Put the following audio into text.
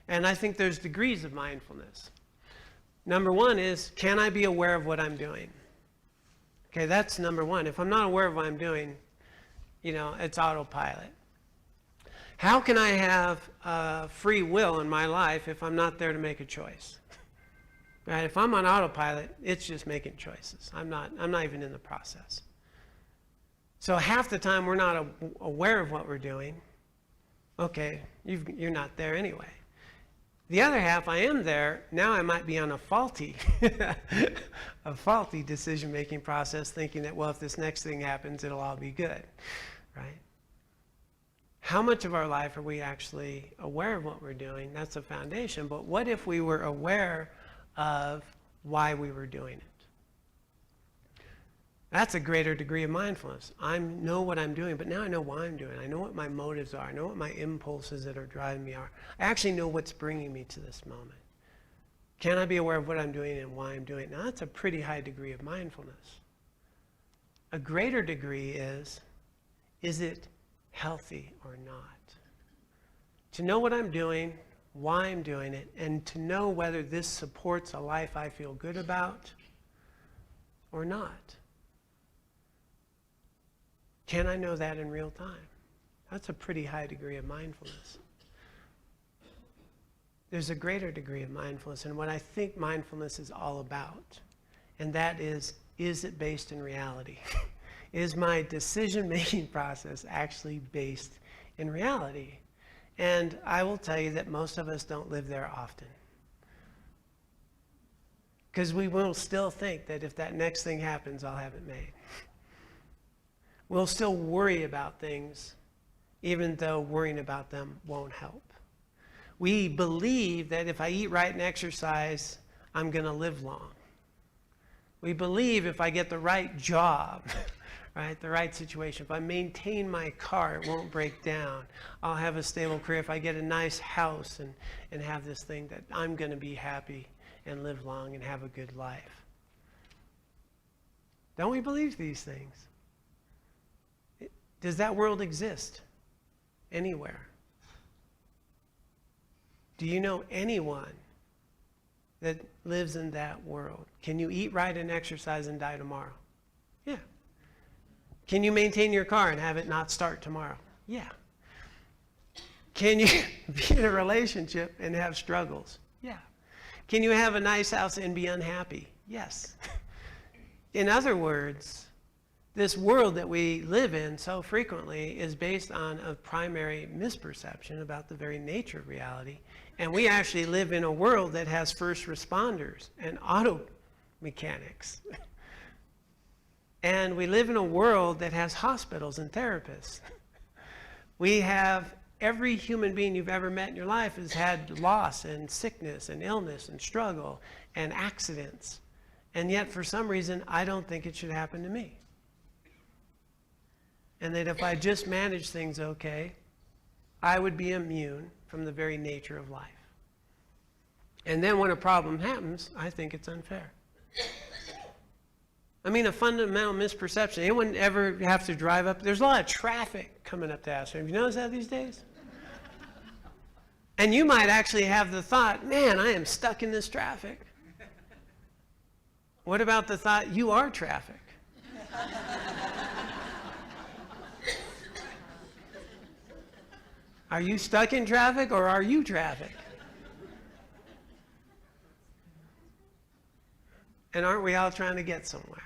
And I think there's degrees of mindfulness. Number one is, can I be aware of what I'm doing? Okay, that's number one. If I'm not aware of what I'm doing, it's autopilot. How can I have free will in my life if I'm not there to make a choice? Right? If I'm on autopilot, it's just making choices. I'm not even in the process. So half the time we're not aware of what we're doing. Okay, you're not there anyway. The other half, I am there. Now I might be on a faulty decision-making process, thinking that, well, if this next thing happens, it'll all be good, right? How much of our life are we actually aware of what we're doing? That's a foundation. But what if we were aware of why we were doing it? That's a greater degree of mindfulness. I know what I'm doing, but now I know why I'm doing it. I know what my motives are. I know what my impulses that are driving me are. I actually know what's bringing me to this moment. Can I be aware of what I'm doing and why I'm doing it? Now, that's a pretty high degree of mindfulness. A greater degree is it healthy or not? To know what I'm doing, why I'm doing it, and to know whether this supports a life I feel good about or not. Can I know that in real time? That's a pretty high degree of mindfulness. There's a greater degree of mindfulness, and what I think mindfulness is all about, and that is it based in reality? Is my decision-making process actually based in reality? And I will tell you that most of us don't live there often. Because we will still think that if that next thing happens, I'll have it made. We'll still worry about things, even though worrying about them won't help. We believe that if I eat right and exercise, I'm going to live long. We believe if I get the right job, right, the right situation, if I maintain my car, it won't break down. I'll have a stable career. If I get a nice house and have this thing, that I'm going to be happy and live long and have a good life. Don't we believe these things? Does that world exist anywhere? Do you know anyone that lives in that world? Can you eat right and exercise and die tomorrow? Yeah. Can you maintain your car and have it not start tomorrow? Yeah. Can you be in a relationship and have struggles? Yeah. Can you have a nice house and be unhappy? Yes. In other words, this world that we live in so frequently is based on a primary misperception about the very nature of reality. And we actually live in a world that has first responders and auto mechanics. And we live in a world that has hospitals and therapists. We have every human being you've ever met in your life has had loss and sickness and illness and struggle and accidents. And yet, for some reason, I don't think it should happen to me. And that if I just manage things okay, I would be immune from the very nature of life. And then when a problem happens, I think it's unfair. I mean, a fundamental misperception. Anyone ever have to drive up? There's a lot of traffic coming up to Aspen. Have you noticed that these days? And you might actually have the thought, man, I am stuck in this traffic. What about the thought, you are traffic? Are you stuck in traffic or are you traffic? And aren't we all trying to get somewhere?